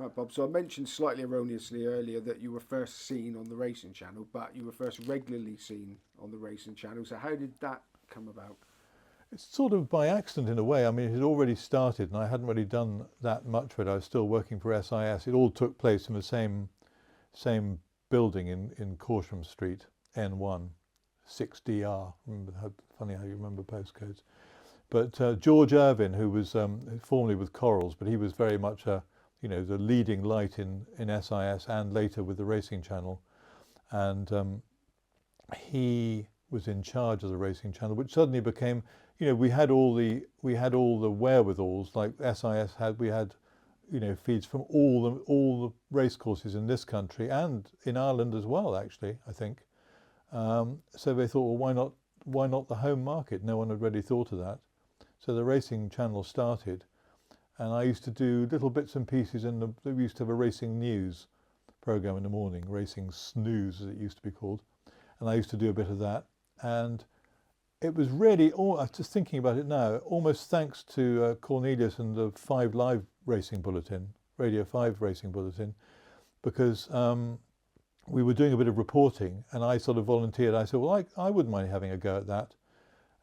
All right, Bob. So I mentioned slightly erroneously earlier that you were first seen on the racing channel, but you were first regularly seen on the racing channel. So how did that come about? It's sort of by accident in a way. I mean, it had already started and I hadn't really done that much of it. I was still working for SIS. It all took place in the same building in Corsham Street, N1, 6DR. Remember how funny how you remember postcodes. But George Irvin, who was formerly with Corals, but he was very much the leading light in SIS and later with the Racing Channel, and he was in charge of the Racing Channel, which suddenly became, we had all the wherewithals like SIS had. We had, feeds from all the racecourses in this country and in Ireland as well. Actually, I think. So they thought, well, why not the home market? No one had really thought of that. So the Racing Channel started, and I used to do little bits and pieces we used to have a racing news program in the morning, Racing Snooze as it used to be called, and I used to do a bit of that. And it was really, just thinking about it now, almost thanks to Cornelius and the 5 Live Racing Bulletin, Radio 5 Racing Bulletin, because we were doing a bit of reporting, and I sort of volunteered. I said, well, I wouldn't mind having a go at that.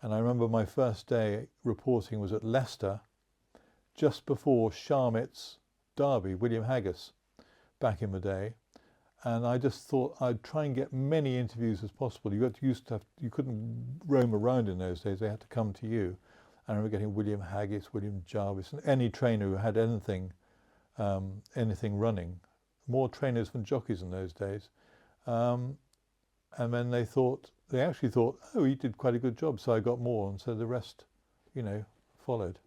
And I remember my first day reporting was at Leicester, just before Sharmit's Derby, William Haggis, back in the day. And I just thought I'd try and get many interviews as possible. You couldn't roam around in those days. They had to come to you. I remember getting William Haggis, William Jarvis, and any trainer who had anything running. More trainers than jockeys in those days. And then they actually thought, oh, he did quite a good job. So I got more, and so the rest, followed.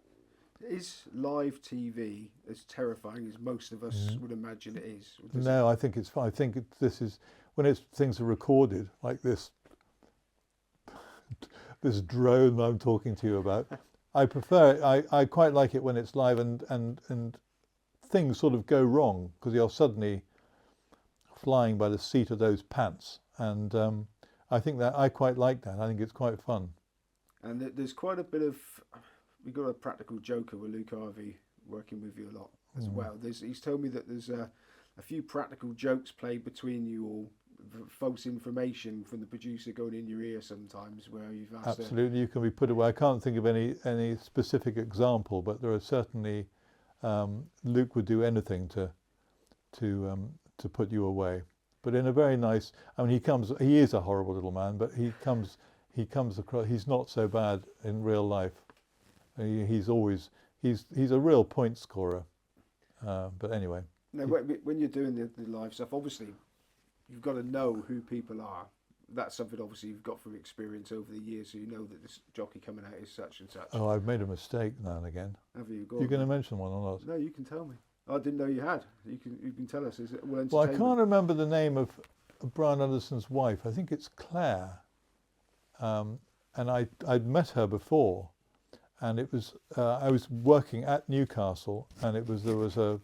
Is live TV as terrifying as most of us would imagine it is? No, I think it's fine. I think this is when things are recorded like this drone I'm talking to you about. I prefer it. I quite like it when it's live and things sort of go wrong because you're suddenly flying by the seat of those pants, and I think that I quite like that. I think it's quite fun. And there's quite a bit of. We've got a practical joker with Luke Harvey working with you a lot as well. He's told me that there's a few practical jokes played between you all, false information from the producer going in your ear sometimes where you've asked. Absolutely, you can be put away. I can't think of any specific example, but there are certainly Luke would do anything to put you away. But in a very nice. I mean, he is a horrible little man, but he comes across. He's not so bad in real life. He's a real point scorer. But anyway. Now, when you're doing the live stuff, obviously, you've got to know who people are. That's something obviously you've got from experience over the years, so you know that this jockey coming out is such and such. Oh, I've made a mistake now and again. Have you? You're going to mention one or not? No, you can tell me. I didn't know you had. You can tell us. Is it well, I can't remember the name of Brian Anderson's wife. I think it's Claire. And I'd met her before. And it was I was working at Newcastle, and there was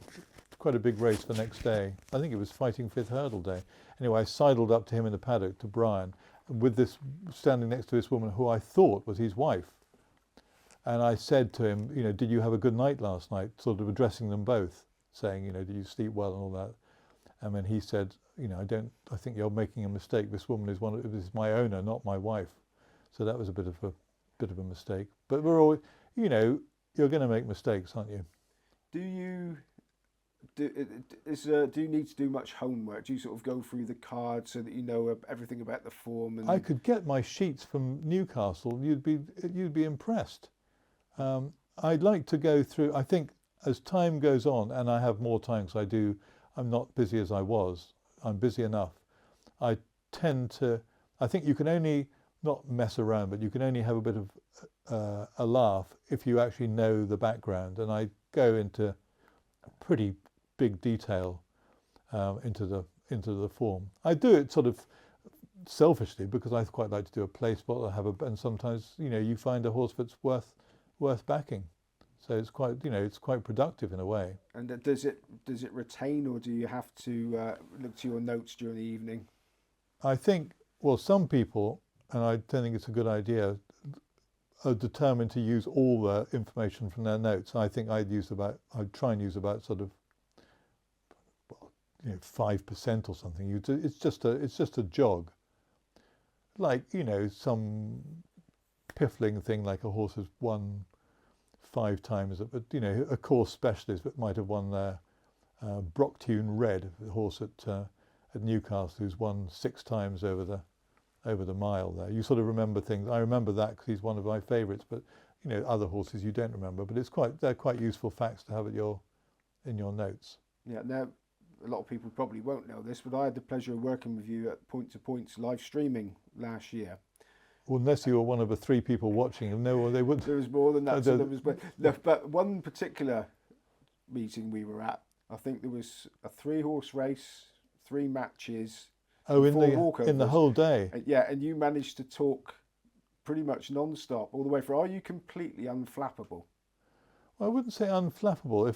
quite a big race the next day. I think it was Fighting Fifth Hurdle Day. Anyway, I sidled up to him in the paddock to Brian, with standing next to this woman who I thought was his wife. And I said to him, did you have a good night last night? Sort of addressing them both, saying, did you sleep well and all that? And then he said, I think you're making a mistake. This woman is my owner, not my wife. So that was a bit of a mistake. But we're all, you're going to make mistakes, aren't you? Do you need to do much homework? Do you sort of go through the cards so that you know everything about the form? And I could get my sheets from Newcastle. You'd be impressed. I'd like to go through. I think as time goes on, and I have more time because I'm not busy as I was. I'm busy enough. I think you can only not mess around, but you can only have a bit of a laugh if you actually know the background. And I go into pretty big detail into the form. I do it sort of selfishly because I quite like to do a play spot. And sometimes you find a horse that's worth backing. So it's quite productive in a way. And does it retain, or do you have to look to your notes during the evening? I think some people, and I don't think it's a good idea, are determined to use all the information from their notes. I think I'd try and use about sort of 5% or something. It's just a jog, like some piffling thing, like a horse has won 5 times, but a course specialist that might have won their Brocktune Red, the horse at Newcastle, who's won 6 times over the mile there. You sort of remember things. I remember that because he's one of my favourites, but other horses you don't remember. But they're quite useful facts to have in your notes. Yeah. Now, a lot of people probably won't know this, but I had the pleasure of working with you at Point to Point's live streaming last year. Well, unless you were one of the 3 people watching, no, they wouldn't. There was more than that. So there was, but one particular meeting we were at, I think there was a 3-horse race, 3 matches. Oh, 4 walkovers. in the whole day. Yeah, and you managed to talk pretty much non-stop all the way through. Are you completely unflappable? Well, I wouldn't say unflappable.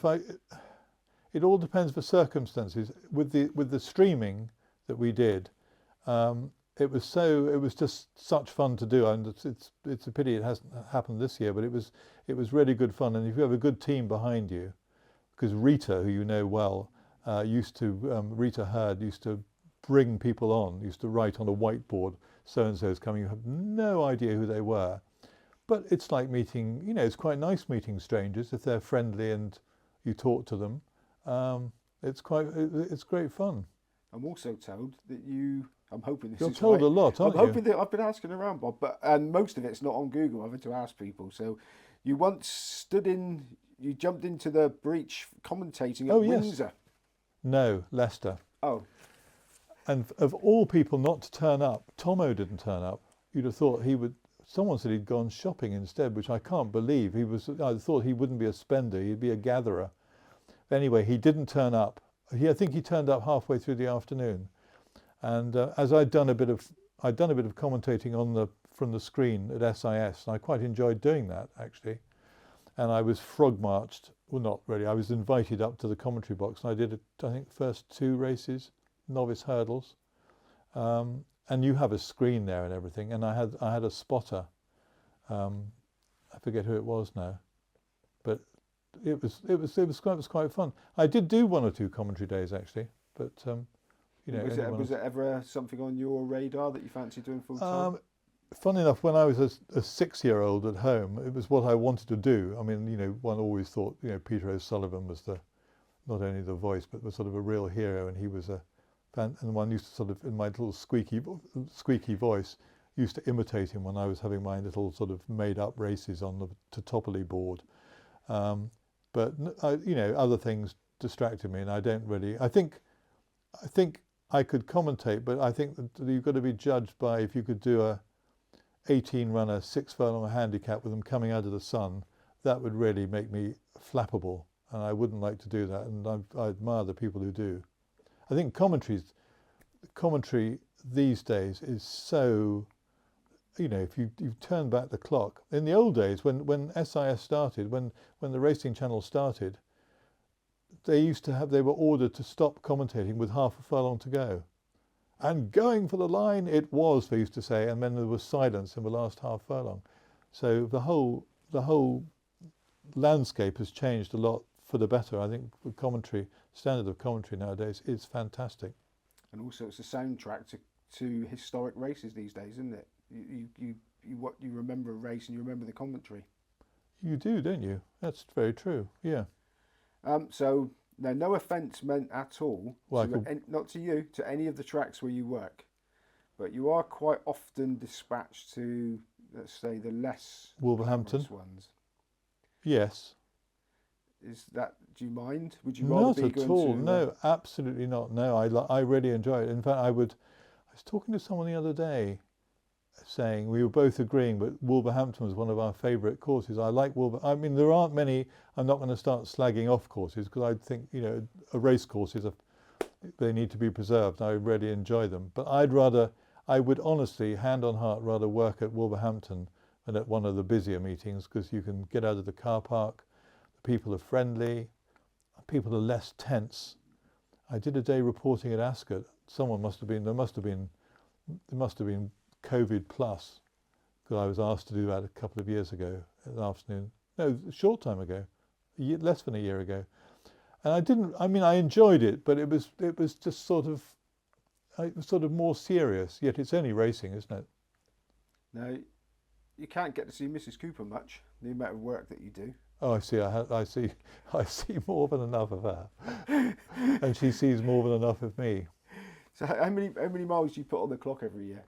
It all depends for circumstances. With the streaming that we did, it was just such fun to do, and it's a pity it hasn't happened this year. But it was really good fun, and if you have a good team behind you, because Rita, who you know well, Rita Hurd used to bring people on, used to write on a whiteboard, so-and-so's coming, you have no idea who they were. But it's like meeting, it's quite nice meeting strangers if they're friendly and you talk to them. It's great fun. I'm also told that I'm hoping this You're is told right. a lot, aren't I'm you? hoping that I've been asking around, Bob, and most of it's not on Google. I've had to ask people. So you once you jumped into the breach commentating at Windsor. No, Leicester. Oh. And of all people not to turn up, Tomo didn't turn up. You'd have thought he would. Someone said he'd gone shopping instead, which I can't believe. I thought he wouldn't be a spender, he'd be a gatherer. Anyway, he didn't turn up. I think he turned up halfway through the afternoon. And as I'd done a bit of commentating from the screen at SIS, and I quite enjoyed doing that actually. And I was frog marched. Well, not really. I was invited up to the commentary box, and I did I think first 2 races, novice hurdles. And you have a screen there and everything. And I had a spotter. I forget who it was now, but it was quite fun. I did do 1 or 2 commentary days actually, but was it ever something on your radar that you fancied doing full time? Fun enough, when I was a 6-year-old at home, it was what I wanted to do. I mean, one always thought, Peter O'Sullivan was not only the voice, but was sort of a real hero, and he was and one used to sort of, in my little squeaky voice, used to imitate him when I was having my little sort of made-up races on the Totopoli board. But other things distracted me, and I don't really. I think I could commentate, but I think that you've got to be judged by if you could do a 18-runner 6 furlong handicap with them coming out of the sun. That would really make me flappable, and I wouldn't like to do that. And I admire the people who do. I think commentary these days is so. If you turn back the clock, in the old days when SIS started, when the racing channel started, they were ordered to stop commentating with half a furlong to go. And going for the line it was, they used to say, and then there was silence in the last half furlong. So the whole landscape has changed a lot for the better. I think the standard of commentary nowadays is fantastic. And also it's a soundtrack to historic races these days, isn't it? You remember a race and you remember the commentary. You do, don't you? That's very true. Yeah. So now, no offence meant at all, Well, not to you, to any of the tracks where you work, but you are quite often dispatched to, let's say, the less Wolverhampton ones. Yes. Do you mind? Would you rather be going to? Not at all. No, absolutely not. No, I really enjoy it. In fact, I was talking to someone the other day, saying we were both agreeing, but Wolverhampton was one of our favourite courses. I like Wolverhampton. I mean, there aren't many. I'm not going to start slagging off courses because I think a race courses they need to be preserved. I really enjoy them, but I would honestly, hand on heart, rather work at Wolverhampton than at one of the busier meetings, because you can get out of the car park. The people are friendly. People are less tense. I did a day reporting at Ascot. There must have been COVID plus, because I was asked to do that a couple of years ago, an afternoon. No, a short time ago, less than a year ago. And I didn't. I mean, I enjoyed it, but it was just sort of it was sort of more serious. Yet it's only racing, isn't it? Now, you can't get to see Mrs. Cooper much, the amount of work that you do. Oh, I see. I see. I see more than enough of her, and she sees more than enough of me. So how many miles do you put on the clock every year?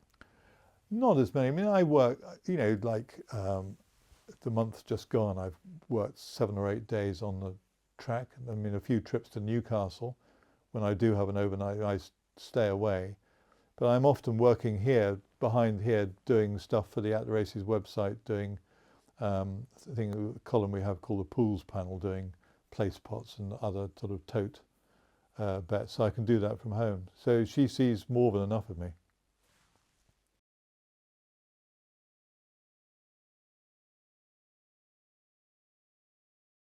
Not as many. I mean, I work. You know, like the month just gone, I've worked 7 or 8 days on the track. I mean, a few trips to Newcastle. When I do have an overnight, I stay away. But I'm often working here, behind here, doing stuff for the At the Races website, doing a column we have called the Pools Panel, doing place pots and other sort of tote bets. So I can do that from home. So she sees more than enough of me.